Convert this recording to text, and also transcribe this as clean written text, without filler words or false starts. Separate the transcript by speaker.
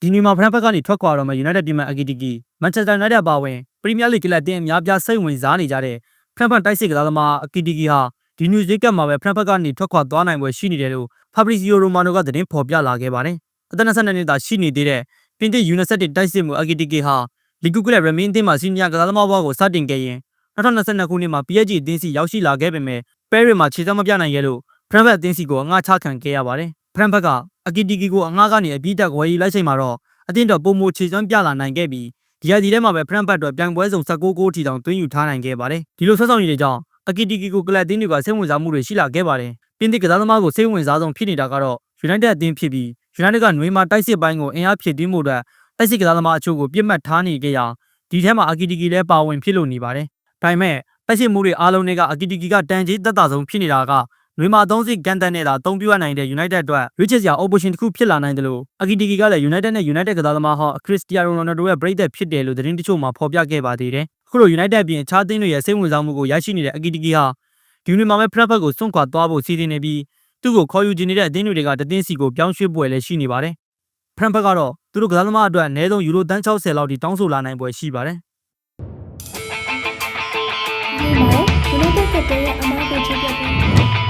Speaker 1: ဒီနေ့မှာဖရန့်ဖက်ကနေထွက်ခွာတော့မှ United ပြည်မှအကီတီကီ Manchester United ပါဝင်ပရီးမီးယားလိဂ်ကလပ်အသင်းအများပြားစိတ်ဝင်စားနေကြတဲ့ဖရန့်ဖက်တိုက်စစ်ကစားသမားအကီတီကီဟာဒီနျူးစ်ကပ်မှာပဲဖရန့်ဖက်ကနေထွက်ခွာသွားနိုင်ပွဲရှိနေတယ်လို့ Fabrizio Romano ကသတင်းဖော်ပြလာခဲ့ပါတယ်။အသက်22နှစ်သာရှိနေသေးတဲ့ပြင်သစ် U21 တိုက်စစ်မှုအကီတီကီဟာလီဂူကလပ်ရမင်းအသင်းမှာစီနီယာကစားသမားဘဝကိုစတင်ခဲ့ရင်2022ခုနှစ်မှာ PSG အသင်းစီရောက်ရှိလာခဲ့ပေမဲ့ပဲရစ်မှာခြေစမ်းမပြနိုင်ခဲ့လို့ဖရန့်ဖက်အသင်းစီကိုအငှားချခံခဲ့ရပါတယ်။ဖရန့်ဖက်ကအကီတီကီကိုအငှားကနေအပြည့်တက်ဝယ်ယူလိုက်ချိန်မှာတော့အသင်းတော်ပုံမခြေစွမ်းပြလာနိုင်ခဲ့ပြီးဒီရာသီထဲမှာပဲဖရန့်ဖက်အတွက်ပြိုင်ပွဲစုံ16ဂိုးထီတောင်သွင်းယူထားနိုင်ခဲ့ပါတယ်။ဒီလိုဆက်ဆောင်ရည်တွေကြောင့်အကီတီကီကိုကလပ်အသင်းတွေကစိတ်ဝင်စားမှုတွေရှိလာခဲ့ပါတယ်။ပြင်သစ်ကစားသမားကိုစိတ်ဝင်စားဆုံးဖြစ်နေတာကတော့ United အသင်းဖြစ်ပြီး United ကနွေမှာတိုက်စစ်ပိုင်းကိုအင်အားဖြည့်တင်းမှုအတွက်တိုက်စစ်ကစားသမားအချို့ကိုပြစ်မှတ်ထားနေကြရာဒီထဲမှာအကီတီကီလည်းပါဝင်ဖြစ်လို့နေပါတယ်။ဒါပေမဲ့တိုက်စစ်မှုတွေအားလုံးတွေကအကီတီကီကတန်ကြေးသက်သာဆုံးဖြစ်နေတာကနွေမှာအသုံးစရိတ်ကန်တန်နဲ့သာအသုံးပြုရနိုင်တဲ့ United အတွက်ရွေးချယ်စရာ option တစ်ခုဖြစ်လာနိုင်တယ်လို့အကီတီကီကလည်း United နဲ့ United ကစားသမားဟောင်း Cristiano Ronaldo ရဲ့ပရိသတ်ဖြစ်တယ်လို့သတင်းတချို့မှာဖော်ပြခဲ့ပါသေးတယ်။အခုလို United အပြင်အခြားအသင်းတွေရဲ့စိတ်ဝင်စားမှုကိုရရှိနေတဲ့အကီတီကီဟာဒီနေ့မှာပဲဖရန့်ဖက်ကိုစွန့်ခွာသွားဖို့စီစဉ်နေပြီးသူ့ကိုခေါ်ယူချင်နေတဲ့အသင်းတွေကတသင်းစီကိုပြောင်းရွှေ့ပွဲလည်းရှိနေပါတယ်။ဖရန့်ဖက်ကတော့သူတို့ကစားသမားအတွက်အနည်းဆုံးယူရိုတန်း60လောက်ထိတောင်းဆိုလာနိုင်ပွဲရှိပါတယ်။
Speaker 2: ဒီမှာ United ကတည်းကအမားကိုချပြပေး